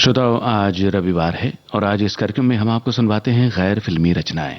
श्रोताओं, आज रविवार है और आज इस कार्यक्रम में हम आपको सुनवाते हैं गैर फिल्मी रचनाएं।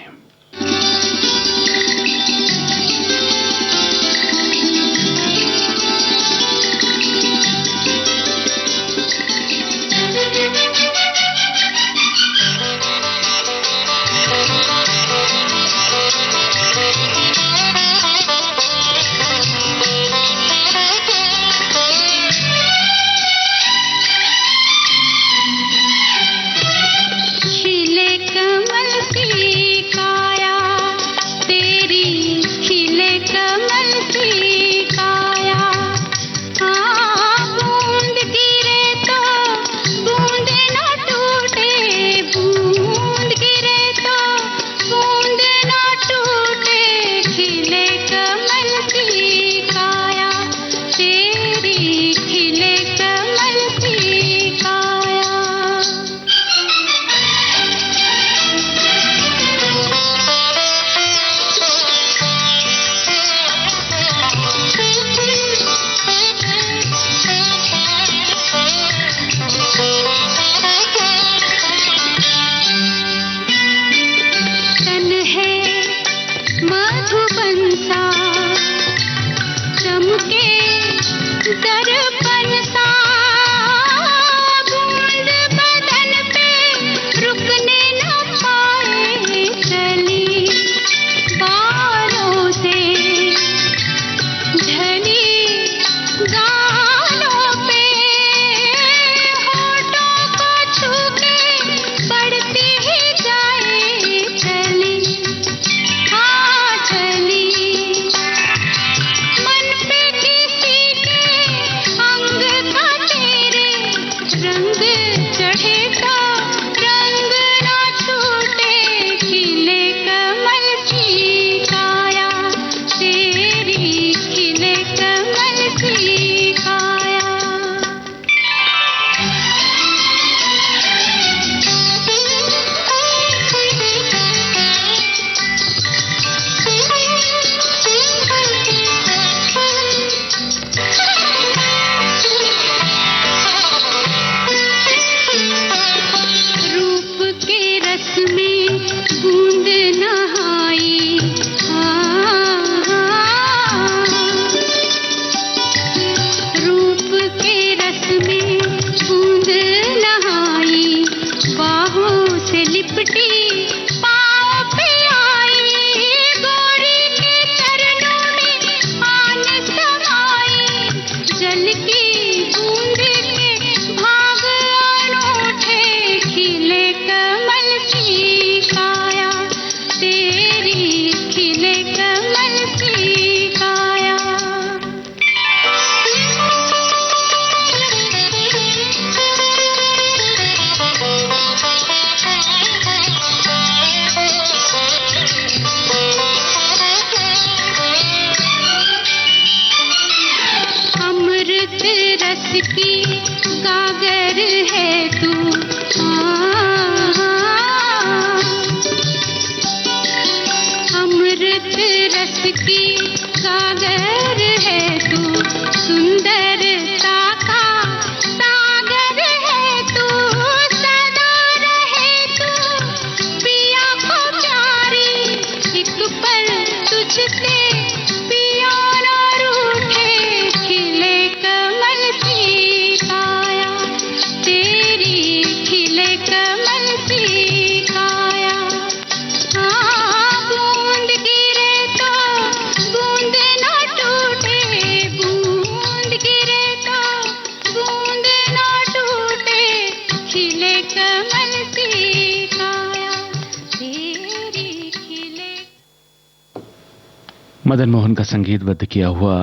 मदन मोहन का संगीतबद्ध किया हुआ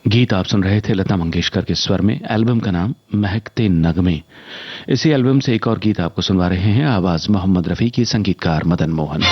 गीत आप सुन रहे थे लता मंगेशकर के स्वर में। एल्बम का नाम महकते नगमे। इसी एल्बम से एक और गीत आपको सुनवा रहे हैं, आवाज मोहम्मद रफी की, संगीतकार मदन मोहन।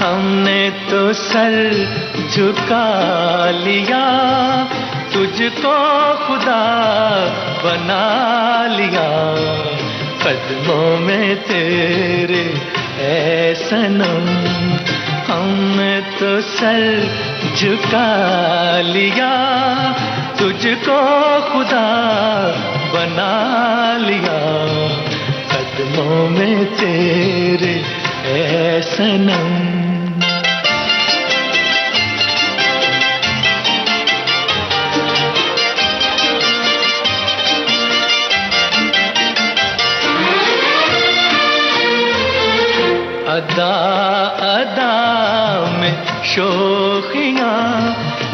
हमने तो सर झुका लिया, तुझको खुदा बना लिया। कदमों में तेरे ऐ सनम, हमने तो सर झुका लिया, तुझको खुदा बना लिया। कदमों में तेरे ऐ सनम। अदा अदा में शोखियाँ,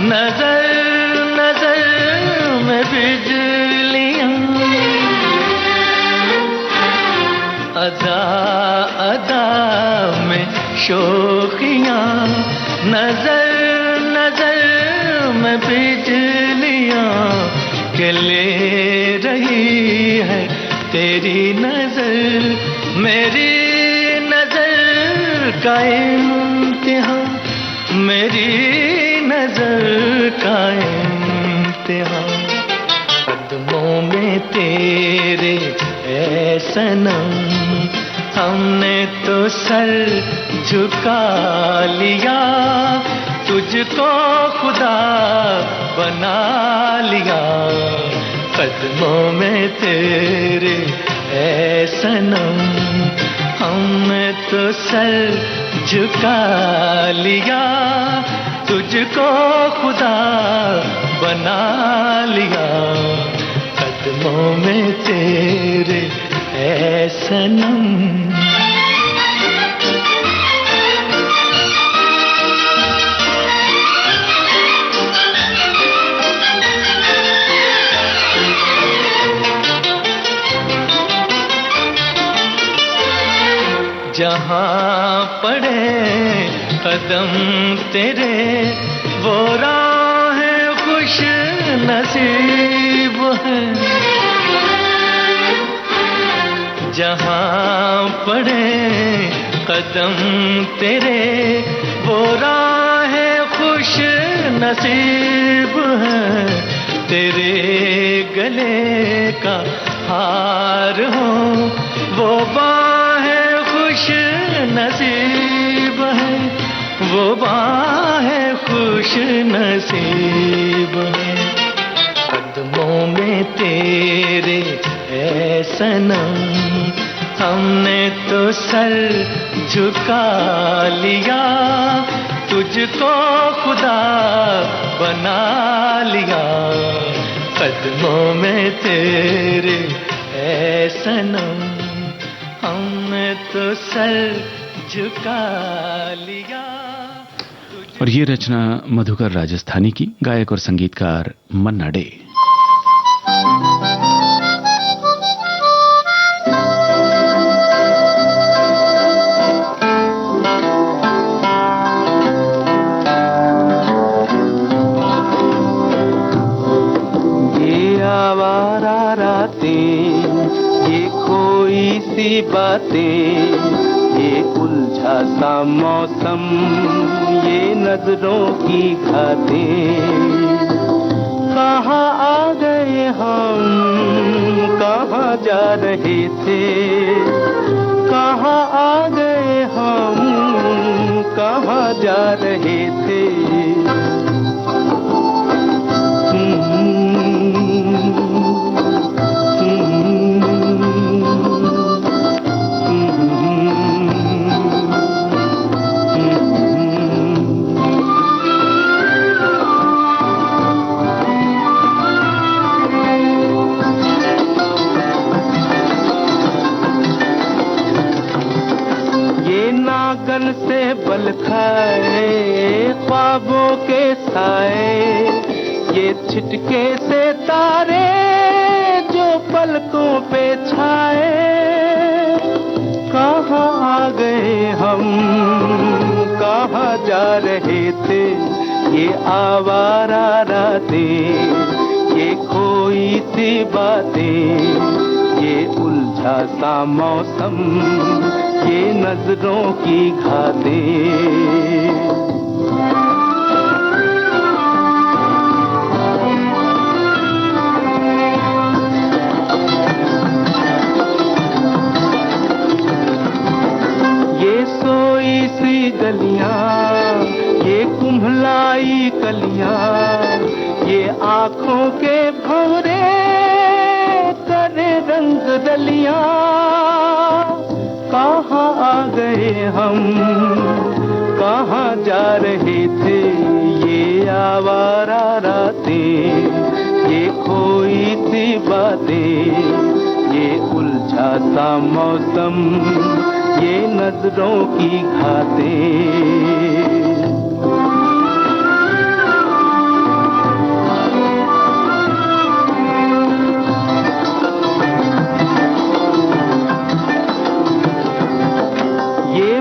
नजर नजर में बिजलियाँ। अदा अदा में शोखियाँ, नजर नजर में बिजलियाँ। के ले रही है तेरी नजर, मेरी का इम्तिहान, मेरी नजर का इम्तिहान। कदमों में तेरे ऐ सनम, हमने तो सर झुका लिया, तुझको खुदा बना लिया। कदमों में तेरे ऐ सनम, हमने तो सर झुका लिया, तुझको खुदा बना लिया। कदमों में तेरे ऐ सनम। जहाँ पड़े कदम तेरे, वो राहें खुश नसीब है। जहाँ पड़े कदम तेरे, वो राहें खुश नसीब है। तेरे गले का हार हो वो बाहें खुश नसीब है, वो बाहें खुश नसीब है। कदमों में तेरे ऐ सनम, हमने तो सर झुका लिया, तुझको खुदा बना लिया। कदमों में तेरे ऐ सनम, हमने तो सर झुका लिया। और ये रचना मधुकर राजस्थानी की, गायक और संगीतकार मन्ना डे। ये आवारा रातें, ये खोई सी बातें, ये उलझा सा मौसम, ये नजरों की घातें। कहाँ आ गए हम, कहाँ जा रहे थे, कहाँ आ गए हम, कहाँ जा रहे थे। नागन से बल खाए ख्वाबों के साए, ये छिटके से तारे जो पलकों पे छाए। कहाँ आ गए हम, कहाँ जा रहे थे, ये आवारा रातें, ये खोई सी बातें, ये उलझा सा मौसम, ये नजरों की घातें। कुम्हलाई कलियां, ये आंखों के भंवरे करे रंग रलियां। कहाँ आ गए हम, कहाँ जा रहे थे ये आवारा रातें, ये खोई सी बातें, ये उलझा सा मौसम, ये नजरों की घातें।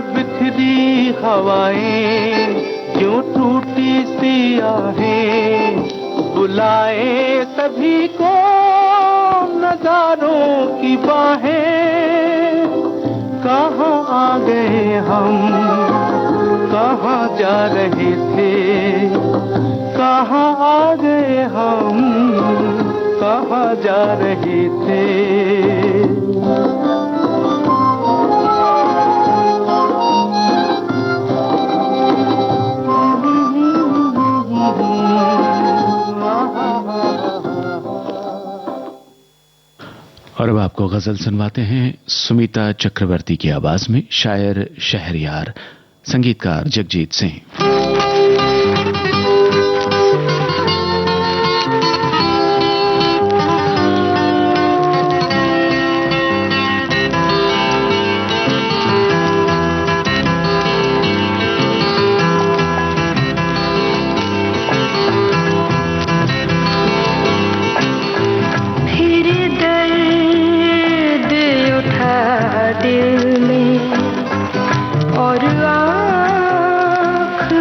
बिखरी हवाएं क्यों टूटी सी आहें, बुलाए सभी को नजारों की बाहें। कहाँ आ गए हम, कहाँ जा रहे थे, कहाँ आ गए हम, कहाँ जा रहे थे। और अब आपको गजल सुनवाते हैं सुमिता चक्रवर्ती की आवाज में। शायर शहरयार, संगीतकार जगजीत सिंह। दिल में और आँख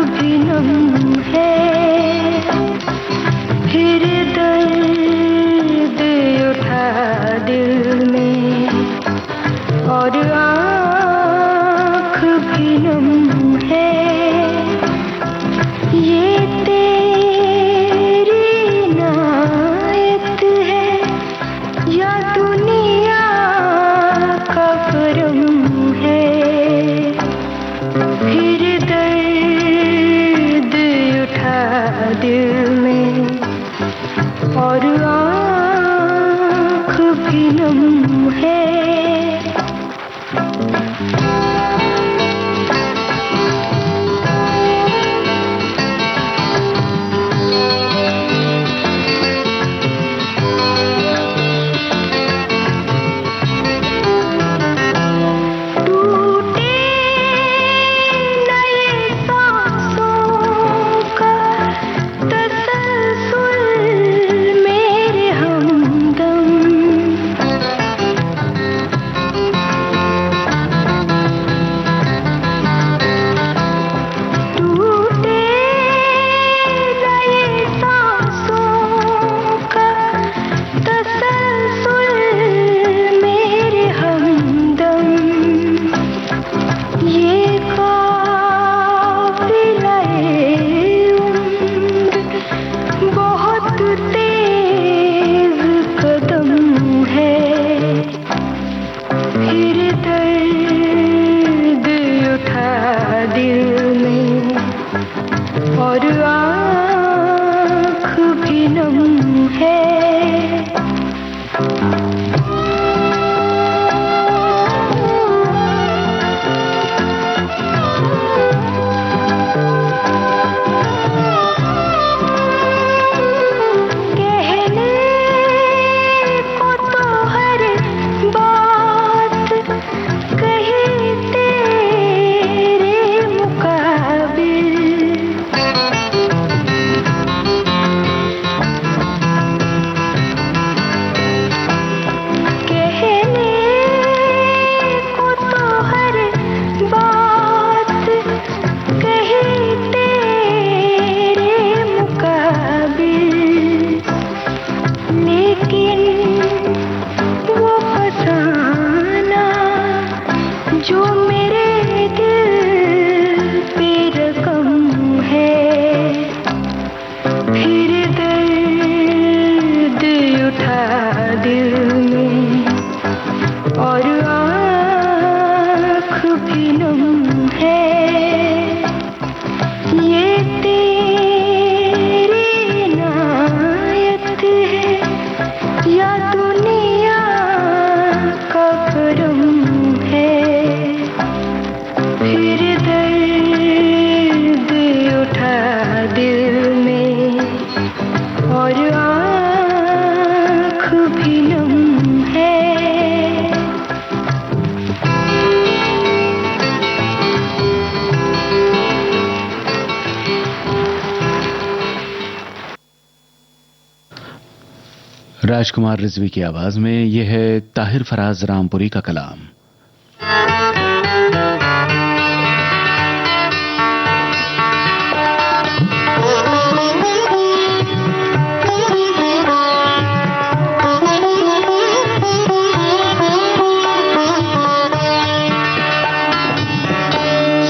राजकुमार रिजवी की आवाज में यह है ताहिर फराज रामपुरी का कलाम।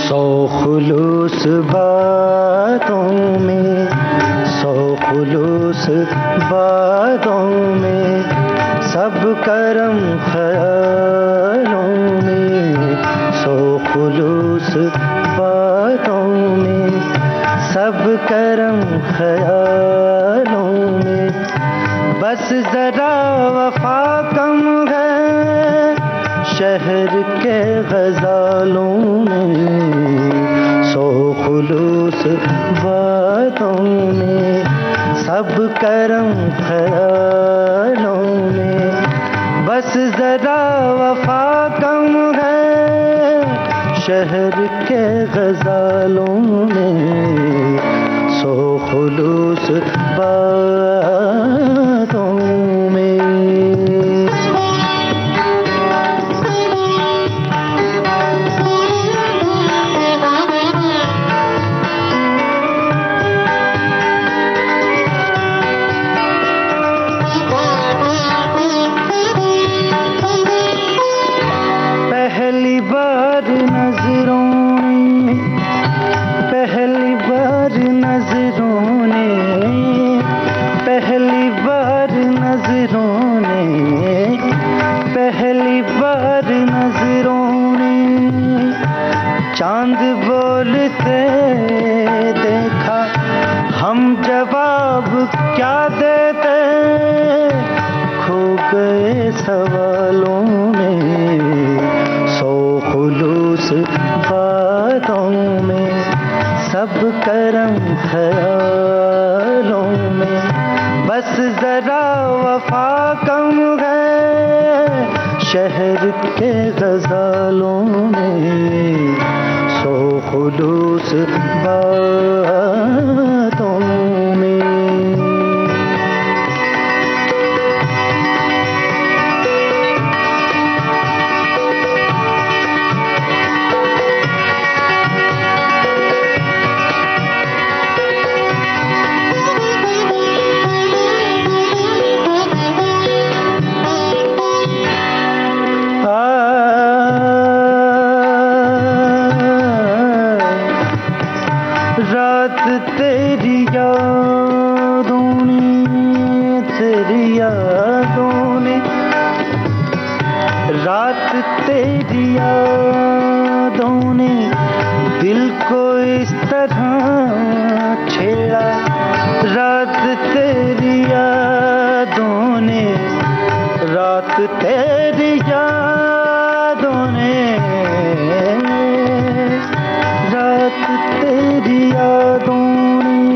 सौ खुलूस बातों में, सौ खुलूस बातों में, सब करम ख्यालों में, सौ खुलूस बातों में, सब करम ख्यालों में, बस जरा वफा कम है शहर के गज़ालों में, सौ खुलूस बातों में, सब करम ख्यालों में, बस जरा वफा कम है शहर के गज़ालों में, सौ खुलूस बातों में। पहली बार नजरों ने, पहली बार नजरों ने, पहली बार नजरों ने, पहली बार नजरों ने, चांद बोलते देखा, हम जवाब क्या देते, खो गए सवालों में, सौ खुलूस बातों में, सब करम ख्यालों में, बस जरा वफा कम है शहर के गज़ालों में, सौ खुलूस बातों में। रात तेरी यादों ने, तेरी यादों ने, रात तेरी यादों ने दिल को इस तरह छेड़ा, रात तेरी यादों ने, रात तेरी यादों ने, रात तेरी यादों ने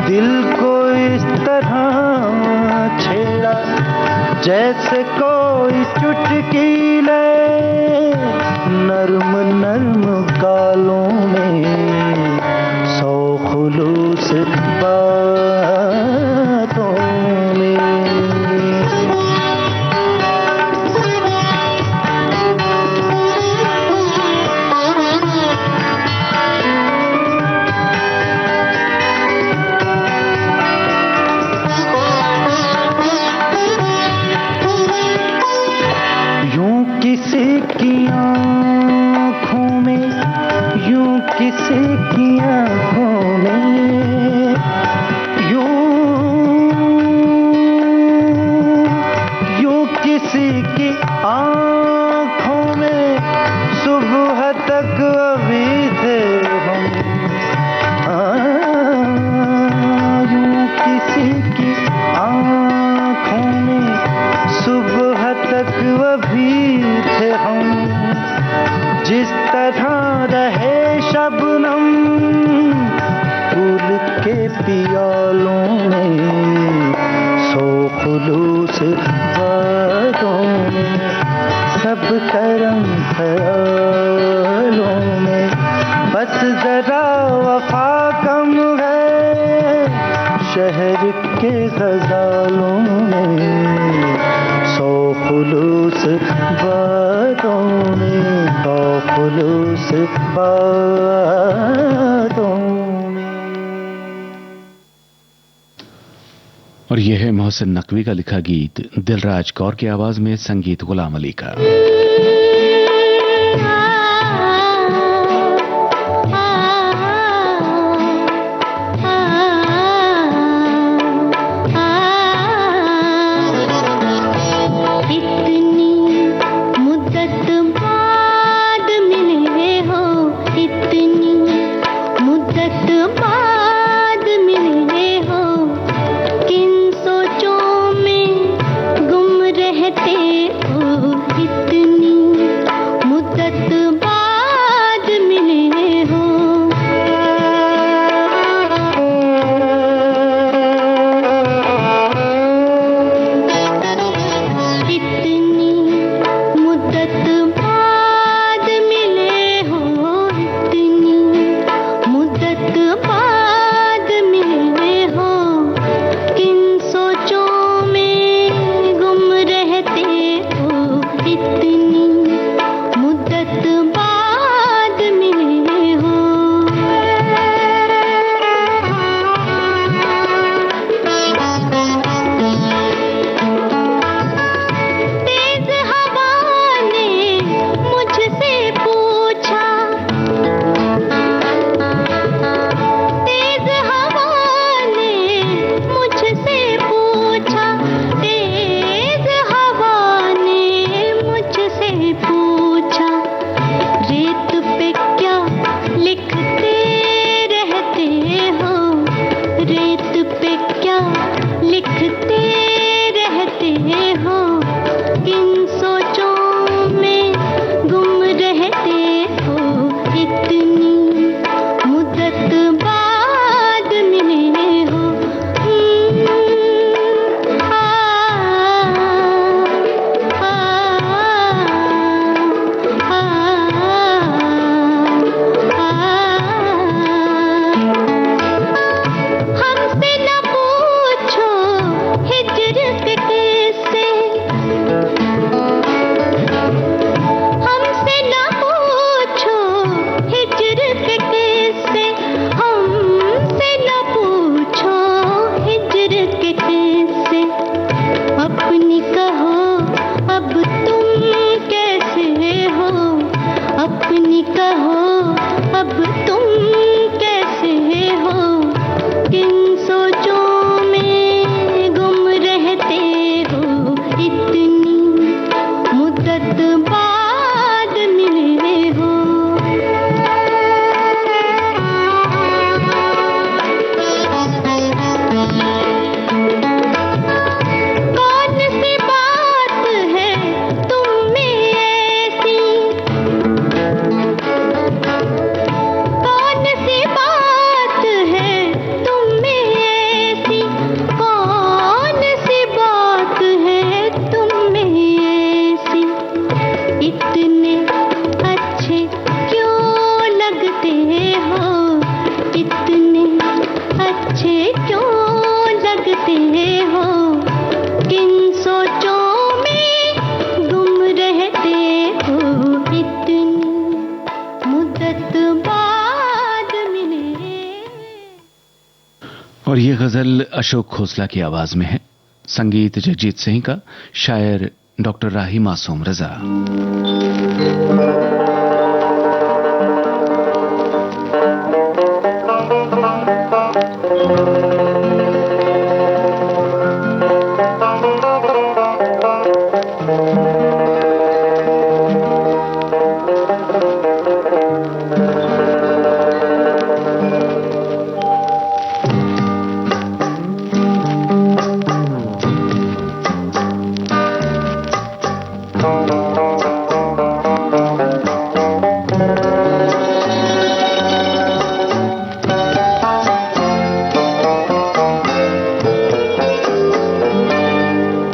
दिल को इस तरह छेड़ा, जैसे कोई चुटकी ले नर्म नर्म गालों में, सौ खुलूस बातों में। किसी की आँखों में, यूं किसी की आँखों में, यूं किसी की आँखों में सुबह तक अभी थे हम, यूं किसी की आँखों में सुबह तक अभी थे हम, जिस तरह रहे शबनम फूल के पियालों में, सौ खुलूस बातों में, सब करम ख्यालों में, बस जरा वफा कम है शहर के गज़ालों में, सौ खुलूस बातों में, सौ खुलूस बातों में। और यह है मोहसिन नकवी का लिखा गीत दिलराज कौर की आवाज में, संगीत गुलाम अली का। और ये गजल अशोक खोसला की आवाज में है, संगीत जगजीत सिंह का, शायर डॉक्टर राही मासूम रजा।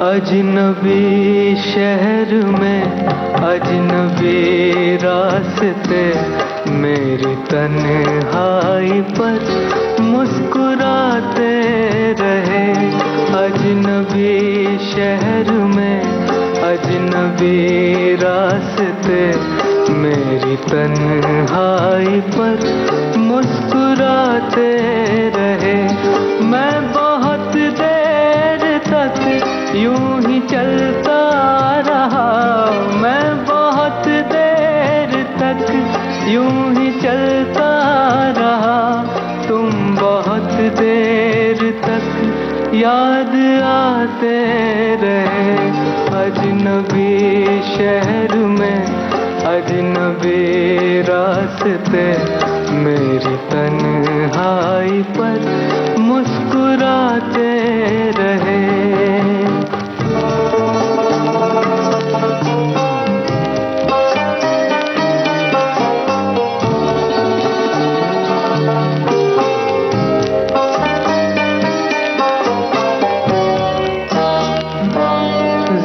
अजनबी शहर में अजनबी रास्ते, मेरी तन्हाई पर मुस्कुराते अजनबी रास्ते मेरी तन्हाई पर मुस्कुराते रहे। मैं बहुत देर तक यूं ही चलता रहा, मैं बहुत देर तक यूं ही चलता रहा। तुम बहुत देर तक याद आते रहे। अजनबी शहर में अजनबी रास्ते मेरी तन्हाई पर मुस्कुराते रहे।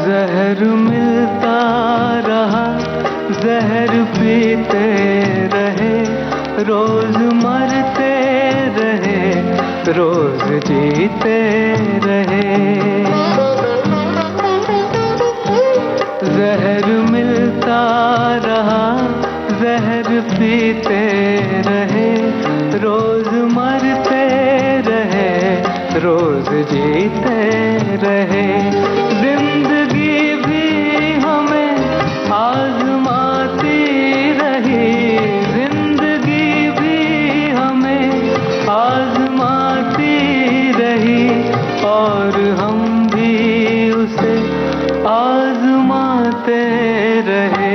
जहर मिलता रहा, जहर पीते रहे, रोज मरते रहे, रोज जीते रहे। जहर मिलता रहा, जहर पीते रहे, रोज मरते रहे, रोज जीते रहे। जिंदगी भी हमें आजमाती रही, जिंदगी भी हमें आजमाती रही, और हम भी उसे आजमाते रहे।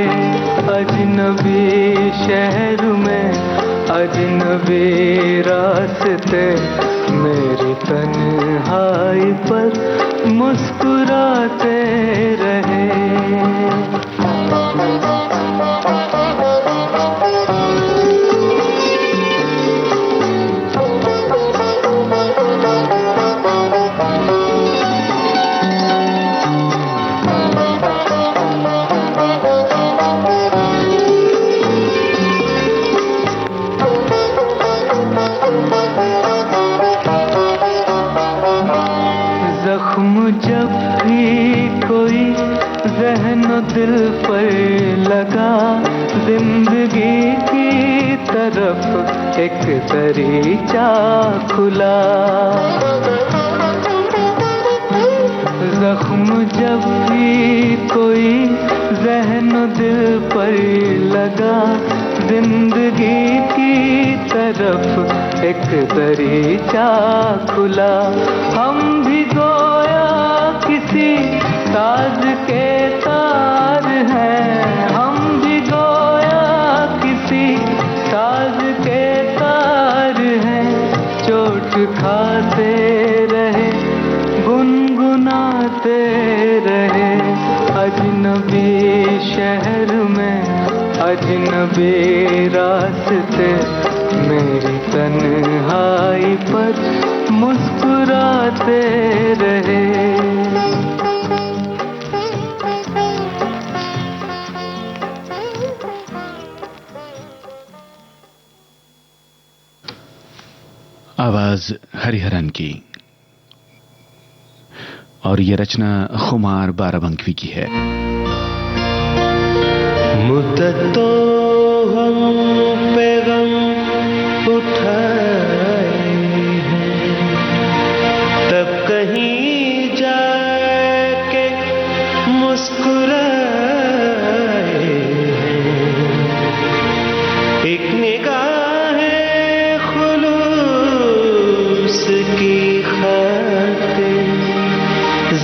अजनबी शहर में अजनबी रास्ते मेरी तन्हाई पर मुस्कुराते रहे। जख्म जब भी कोई ज़हन दिल पर लगा, जिंदगी की तरफ एक दरीचा खुला। जख्म जब भी कोई ज़हन दिल पर लगा, जिंदगी की तरफ एक दरीचा खुला। हम भी गोया किसी साज के तार हैं, हम भी गोया किसी साज के तार हैं। चोट खाते रहे, गुनगुनाते रहे। अजनबी शहर में अजनबी रास्ते मेरी तन्हाई पर मुस्कुराते रहे। आवाज हरिहरन की, और ये रचना खुमार बाराबंकी की है। मुद्दतों हम पे गम उठाए हैं, तब कहीं जाके मुस्कुराए हैं। एक निगाह खुलूस की खातिर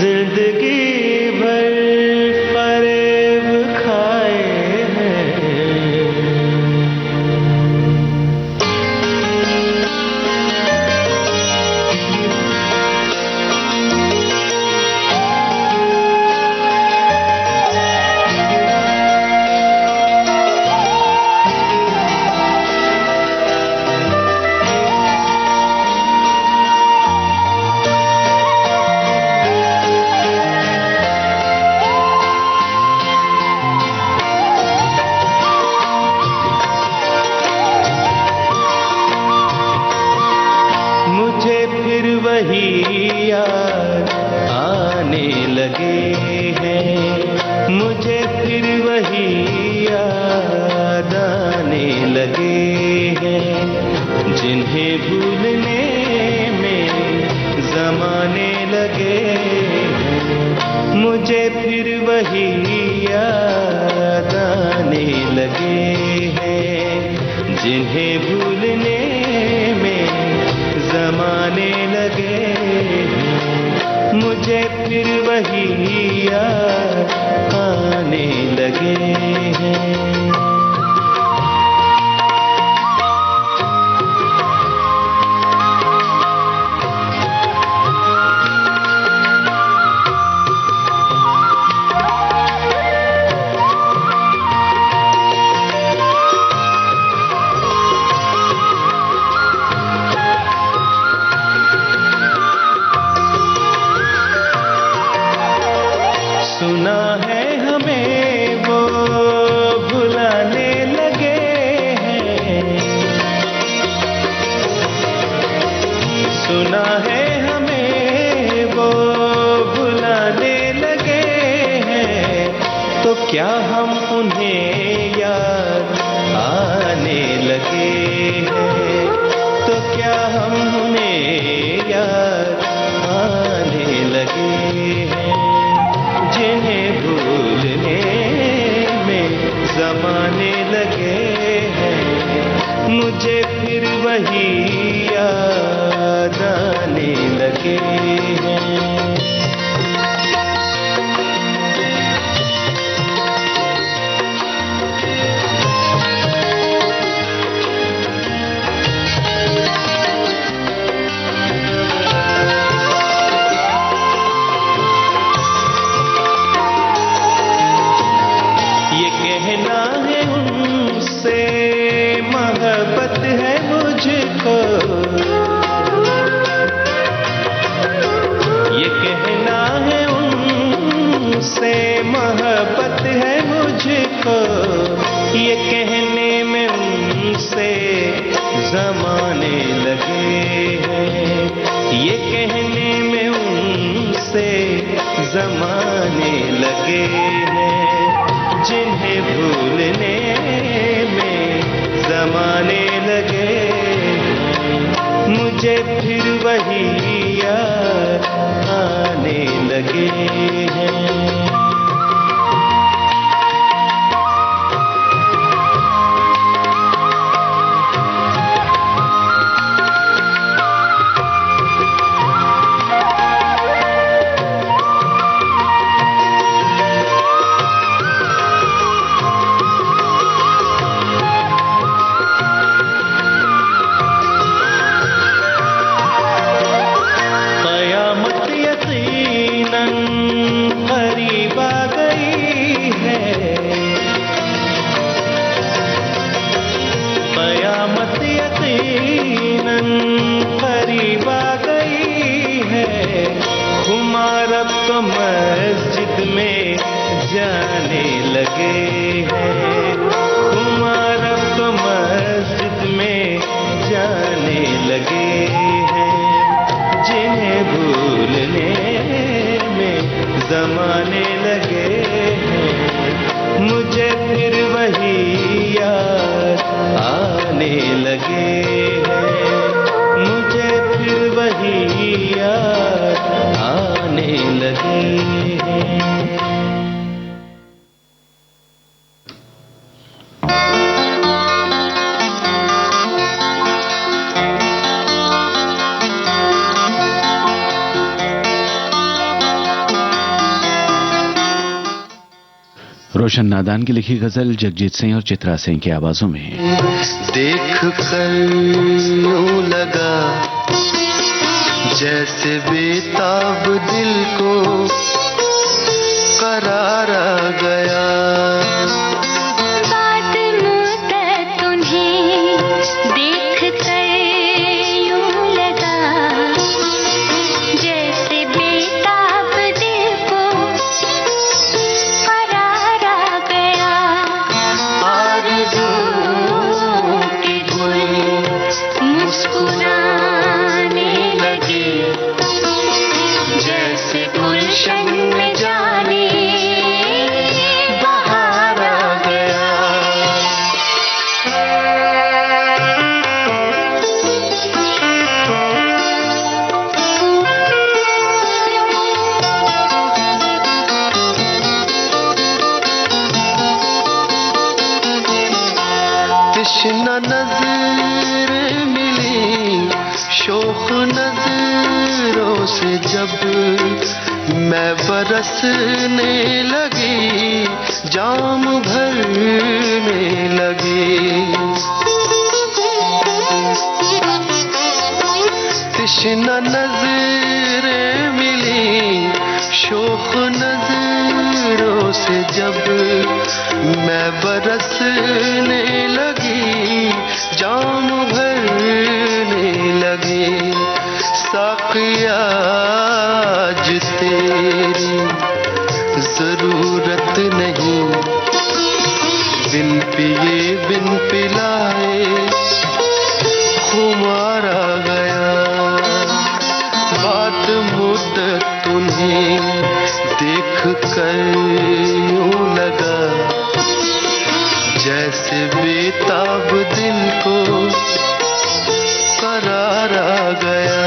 जिंदगी भर फरेब खाए हैं। वही याद आने लगे हैं, मुझे फिर वही याद आने लगे हैं, जिन्हें भूलने में ज़माने लगे हैं। मुझे फिर वही याद आने लगे हैं, जिन्हें भूलने में ज़माने लगे हैं। मुझे फिर वही याद आने लगे हैं। सुना है हमें वो भुलाने लगे हैं, सुना है हमें वो भुलाने लगे हैं। तो क्या हम उन्हें याद आने लगे हैं, तो क्या हम उन्हें याद आने लगे हैं, जिन्हें भूलने में ज़माने लगे हैं। मुझे फिर वही याद आने लगे हैं। ये कहना है उनसे मोहब्बत है मुझको, ये कहना है उनसे मोहब्बत है मुझको। ये कहने में उनसे ज़माने लगे हैं, ये कहने में उनसे ज़माने लगे हैं, जिन्हें भूलने में ज़माने लगे हैं। मुझे फिर वही याद आने लगे हैं। करीब आ गई है, क़यामत यकीनन करीब आ गई है। खुमार अब तो मस्जिद में जाने लगे हैं, खुमार अब तो मस्जिद में जाने लगे हैं, जिन्हें भूलने में ज़माने लगे हैं। मुझे फिर वही याद आने लगे हैं, मुझे फिर वही याद आने लगे हैं। रोशन नादान की लिखी गजल जगजीत सिंह और चित्रा सिंह की आवाजों में। देख कर यूं लगा जैसे बेताब दिल को करार आ गया। बात मुद्दत तुम्हें देख कर यूं लगा जैसे बेताब दिल को करार आ गया। आरज़ू के गुल मुस्कुराने लगे जैसे गुलशन में जाने शोख नजरों से जब मैं बरसने लगी, जाम भरने लगी। तिश्ना नजरें मिली शोख नजरों से जब मैं बरसने लगी, जाम भरने लगी। साक़िया आज तेरी जरूरत नहीं, बिन पिए बिन पिलाए खुमार आ गया। बात मुद्दत तुम्हें देख कर यूं लगा, जैसे बेताब दिल को करार आ गया।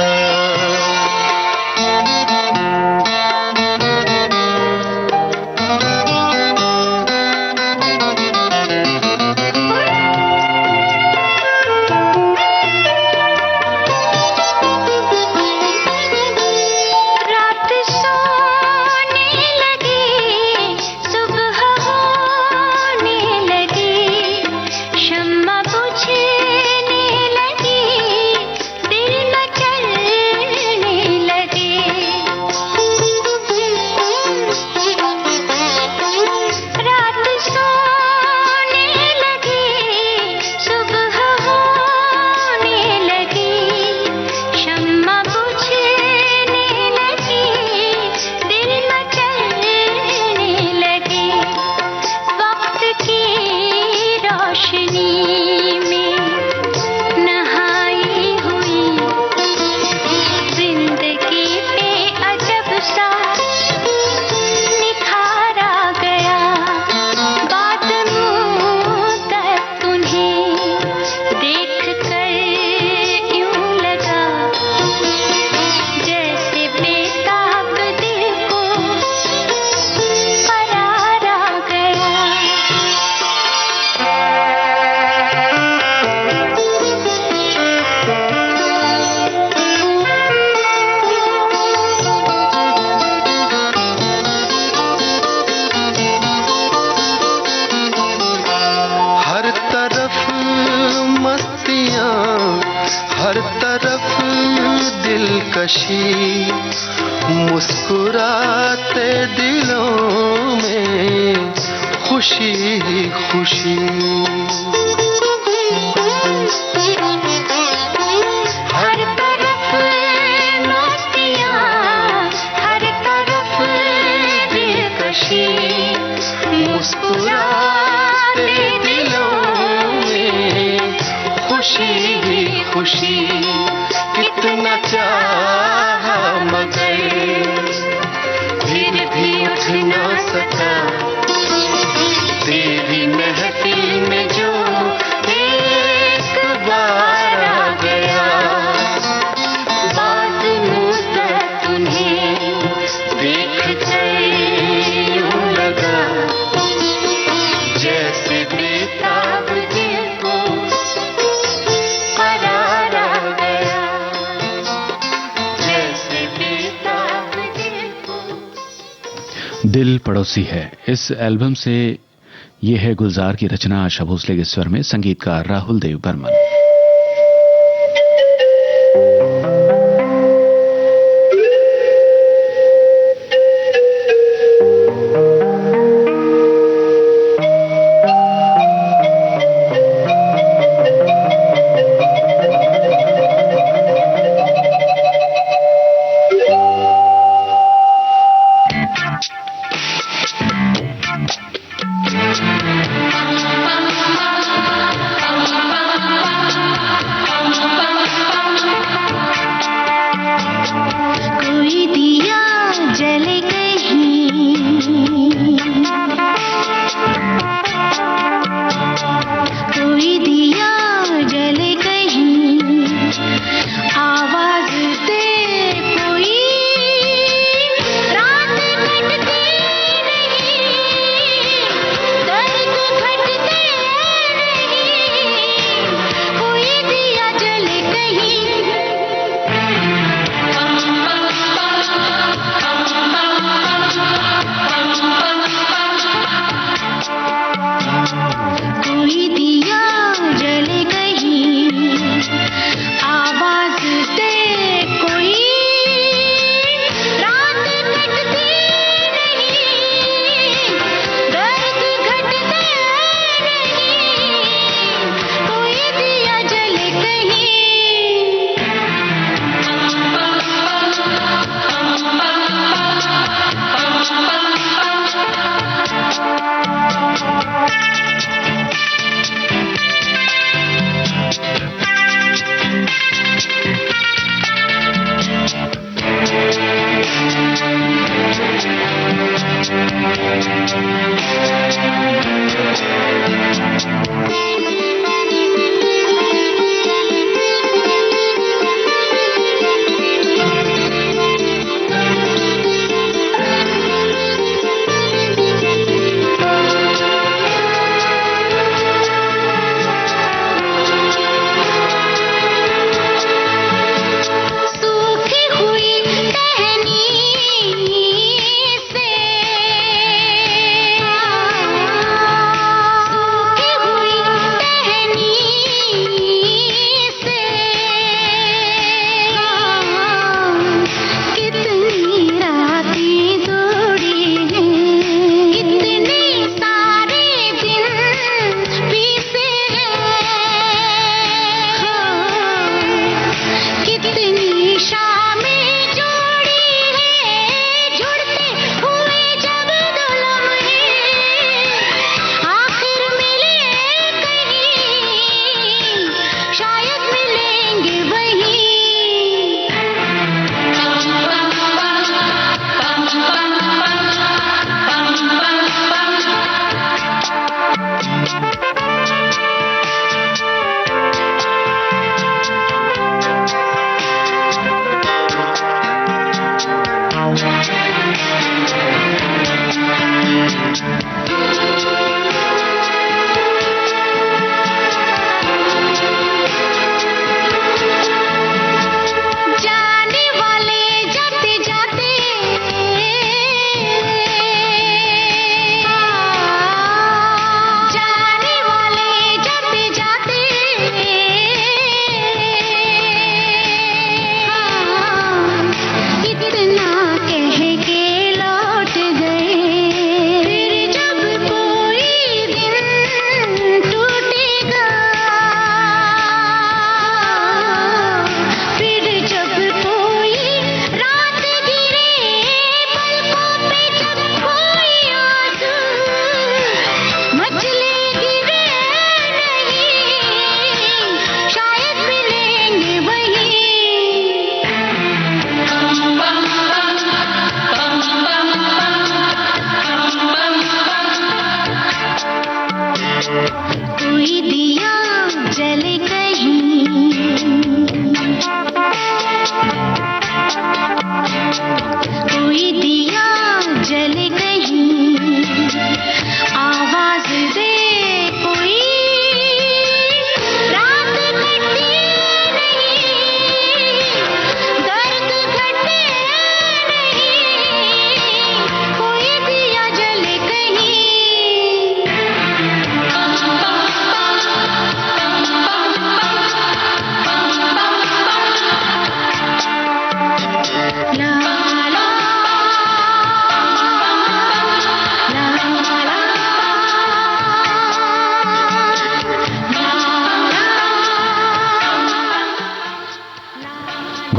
दिलकशी मुस्कुराते दिलों में खुशी ही खुशी। हर तरफ मस्तियाँ, हर तरफ दिलकशी, मुस्कुराते दिलों में खुशी ही खुशी। कितना चाहा मगर फिर भी उठ ना सका, तेरी महफिल में जो एक बार आ गया। बात मुद्दत तुम्हें देख कर यूं लगा, जैसे बेताब दिल को करार आ गया। दिल पड़ोसी है इस एल्बम से। ये है गुलजार की रचना, आशा भोसले के स्वर में, संगीतकार राहुल देव बर्मन।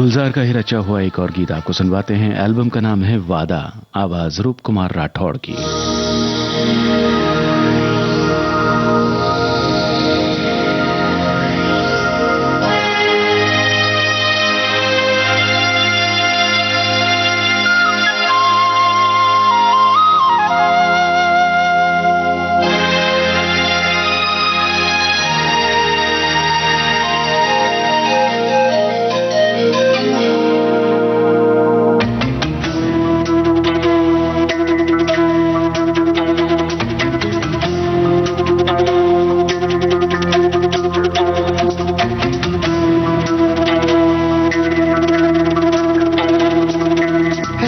गुलजार का ही रचा हुआ एक और गीत आपको सुनवाते हैं। एल्बम का नाम है वादा, आवाज रूप कुमार राठौड़ की।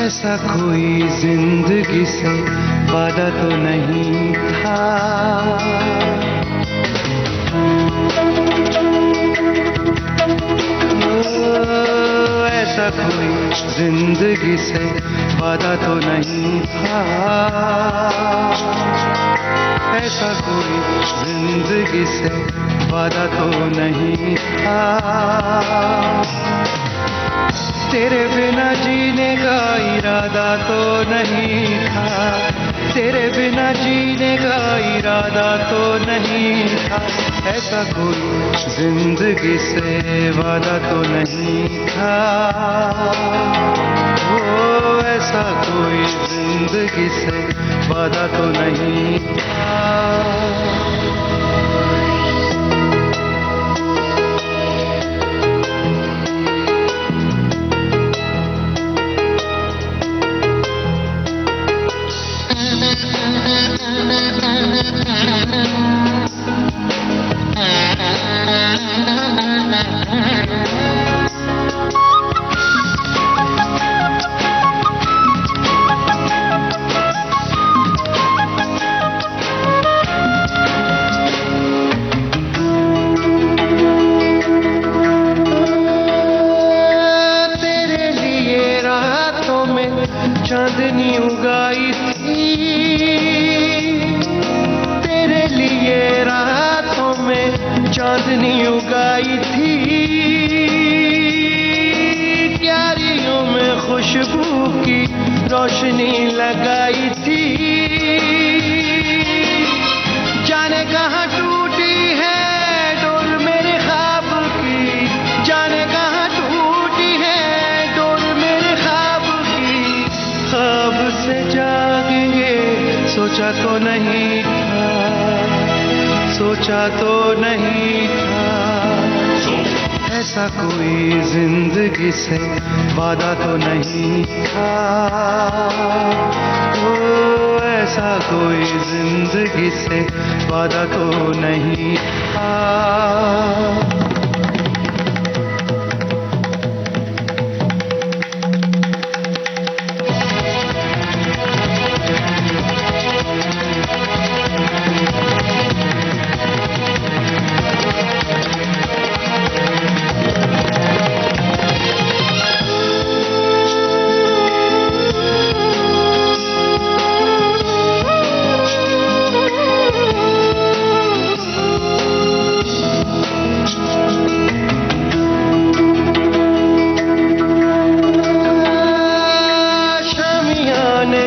ऐसा कोई जिंदगी से वादा तो नहीं था, ऐसा कोई जिंदगी से वादा तो नहीं था, ऐसा कोई जिंदगी से वादा तो नहीं था। तेरे बिना जीने का इरादा तो नहीं था, तेरे बिना जीने का इरादा तो नहीं था। ऐसा कोई जिंदगी से वादा तो नहीं था, ओ ऐसा कोई जिंदगी से वादा तो नहीं था। चांदनी उगाई थी, तेरे लिए रातों में चांदनी उगाई थी, क्यारियों में खुशबू की रोशनी लगाई थी। जाने कहाँ टूटी है डोर मेरे ख्वाब की, जाने कहाँ टूटी है डोर मेरे ख्वाब की। ख्वाब से जागेंगे सोचा तो नहीं था, सोचा तो नहीं था। ऐसा कोई जिंदगी से वादा तो नहीं था, ओ ऐसा कोई जिंदगी से वादा तो नहीं था।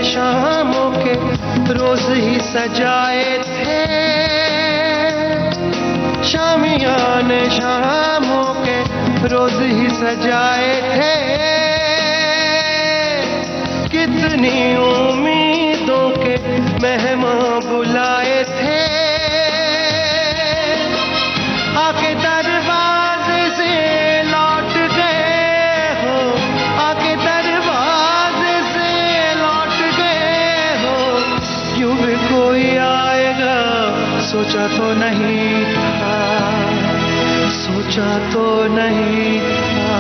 शामों के रोज ही सजाए थे, शामियाने शामों के रोज ही सजाए थे। कितनी उम्मीदों के मेहमान बुलाए थे, आके दरवाजे से लौट गए हो, आके दरवाजे से लौट गए हो। यूं भी कोई आएगा सोचा तो नहीं था, सोचा तो नहीं था।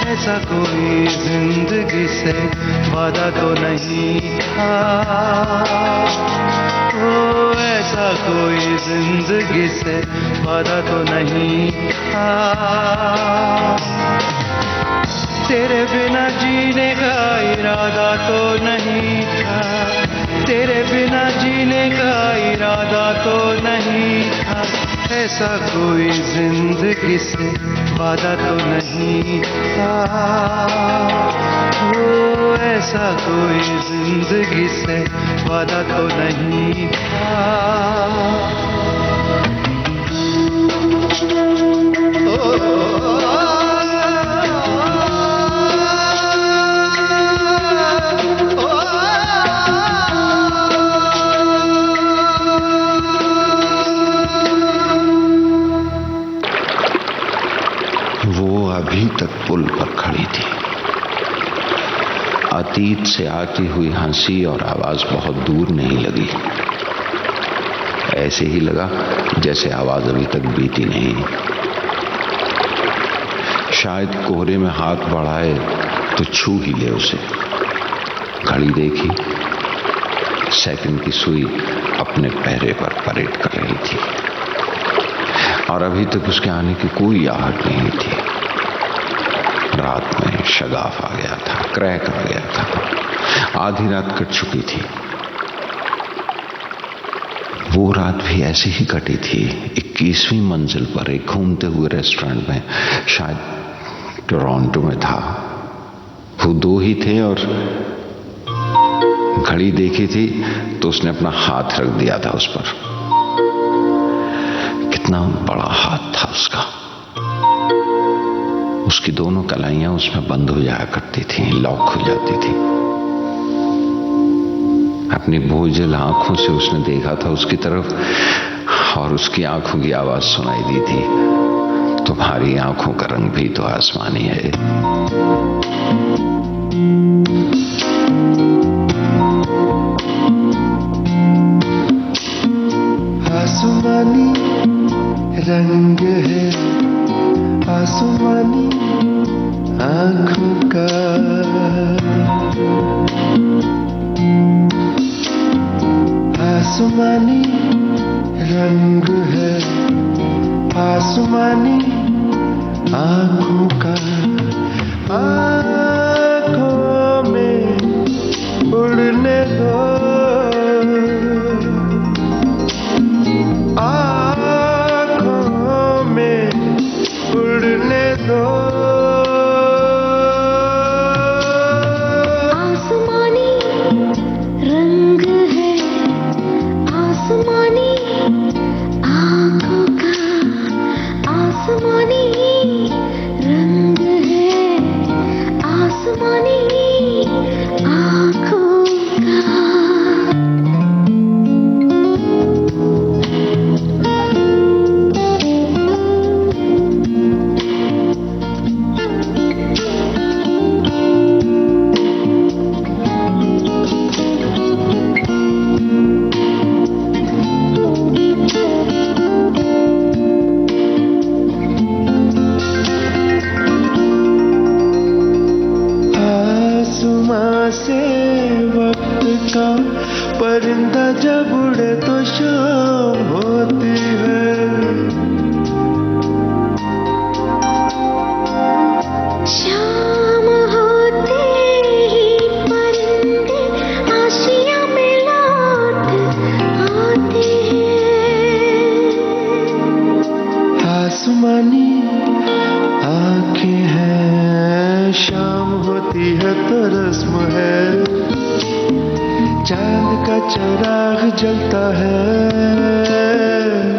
ऐसा कोई जिंदगी से वादा तो नहीं था, ओ ऐसा कोई जिंदगी से वादा तो नहीं था। तेरे बिना जीने का इरादा तो नहीं था, तेरे बिना जीने का इरादा तो नहीं था। ऐसा कोई जिंदगी से वादा तो नहीं ओ ऐसा कोई जिंदगी से वादा तो नहीं था। वो अभी तक पुल पर खड़ी थी। अतीत से आती हुई हंसी और आवाज बहुत दूर नहीं लगी। ऐसे ही लगा जैसे आवाज अभी तक बीती नहीं। शायद कोहरे में हाथ बढ़ाए तो छू ही ले उसे। घड़ी देखी, सेकंड की सुई अपने पैरे पर परेड कर रही थी और अभी तक उसके आने की कोई आहट नहीं थी। रात में शगाफ आ गया था, क्रैक आ गया था, आधी रात कट चुकी थी। वो रात भी ऐसे ही कटी थी। 21वीं मंजिल पर एक घूमते हुए रेस्टोरेंट में, शायद टोरंटो में था। वो दो ही थे और घड़ी देखी थी तो उसने अपना हाथ रख दिया था उस पर। कितना बड़ा हाथ था उसका। उसकी दोनों कलाइयां उसमें बंद हो जाया करती थी, लॉक हो जाती थी। अपनी बोझल आंखों से उसने देखा था उसकी तरफ और उसकी आंखों की आवाज सुनाई दी थी, तुम्हारी आंखों का रंग भी तो आसमानी है। आसमानी रंग है आसमानी आंखों का, आसमानी रंग है आसमानी आंखों का। आंखों में उड़ने दो, आंखों में उड़ने दो। आसमानी रंग है आसमानी आंखों का, आसमानी रंग है आसमानी आंखों का। आसमां से वक्त का परिंदा जब उड़े तो शाम होती है। शाम होते ही परिंदे आशिया में लौट आते हैं। आसमानी आंखें हैं, शाम होती है तो रस्म है। चांद का चिराग जलता है,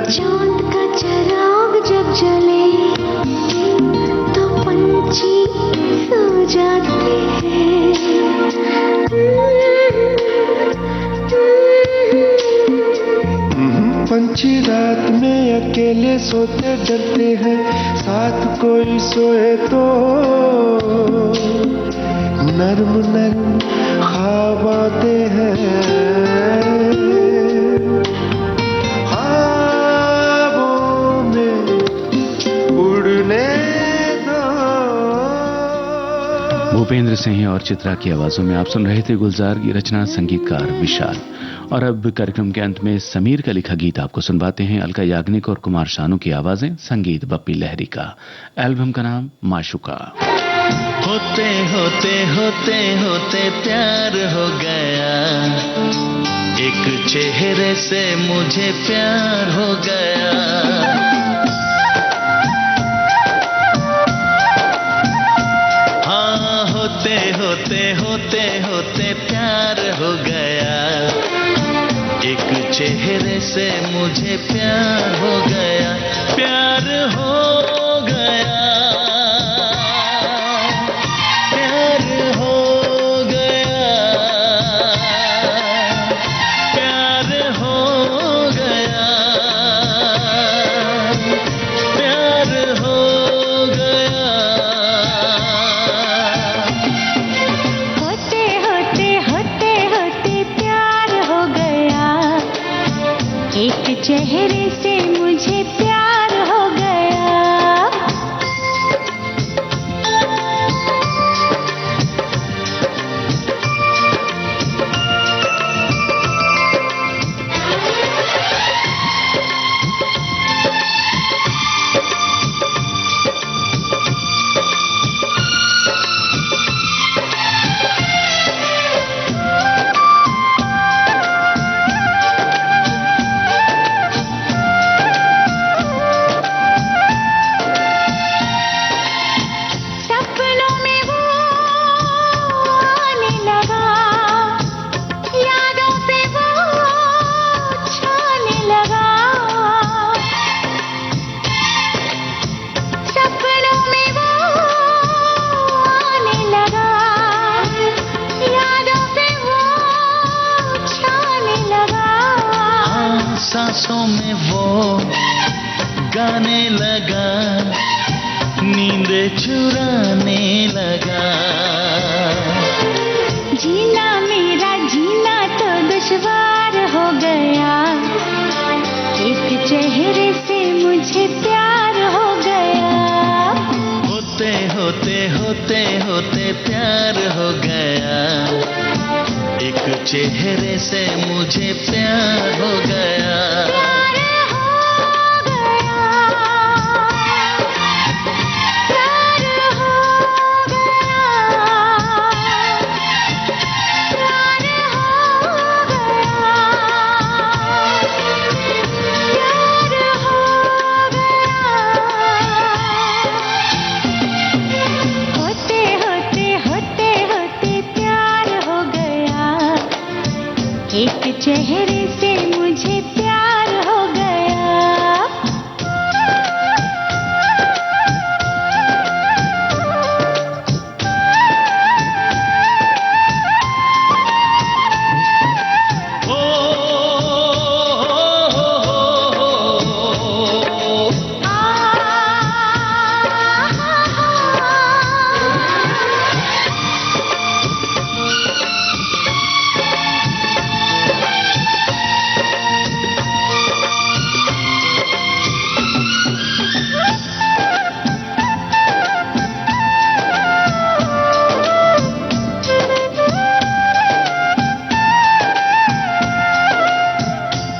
चांद का चिराग जब जले तो पंछी सो जाते हैं। पंछी रात में अकेले सोते डरते हैं, साथ कोई सोए तो नर्म नर्म ख्वाब आते हैं। ख्वाबों में उड़ने दो। भूपेंद्र सिंह और चित्रा की आवाजों में आप सुन रहे थे गुलजार की रचना, संगीतकार विशाल। और अब कार्यक्रम के अंत में समीर का लिखा गीत आपको सुनवाते हैं। अलका याग्निक और कुमार शानू की आवाजें, संगीत बप्पी लहरी का। एल्बम का नाम माशुका। होते होते होते होते प्यार हो गया, एक चेहरे से मुझे प्यार हो गया। होते होते होते प्यार हो गया, एक चेहरे से मुझे प्यार हो गया, प्यार हो गया, प्यार हो गया, प्यार हो गया, प्यार हो गया। होते होते होते होते प्यार हो गया, एक चेहरे से मुझे प्यार हो गया। सपनों में वो आने लगा, यादों पे वो छाने लगा। सपनों में वो आने लगा, यादों पे वो छाने लगा। हाँ, सांसों में वो गाने लगा, नींद चुराने लगा। जीना मेरा जीना तो दुश्वार हो गया, एक चेहरे से मुझे प्यार हो गया। होते होते होते होते प्यार हो गया, एक चेहरे से मुझे प्यार हो गया। प्यार हो गया, प्यार हो गया, प्यार हो गया, प्यार हो गया। होते होते होते होते प्यार हो गया, एक चेहरे से मुझे प्यार हो गया। हो,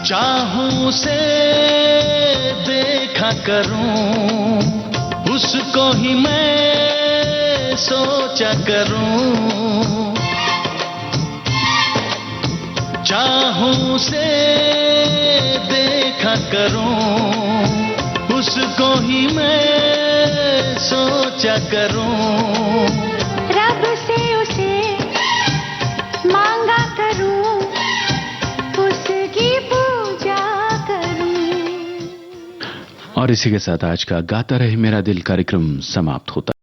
चाहूं से देखा करूं, उसको ही मैं सोचा करूं। चाहूं से देखा करूं, उसको ही मैं सोचा करूं। रब से उसे मांगा करूं, उसकी पूजा करूं। और इसी के साथ आज का गाता रहे मेरा दिल कार्यक्रम समाप्त होता है।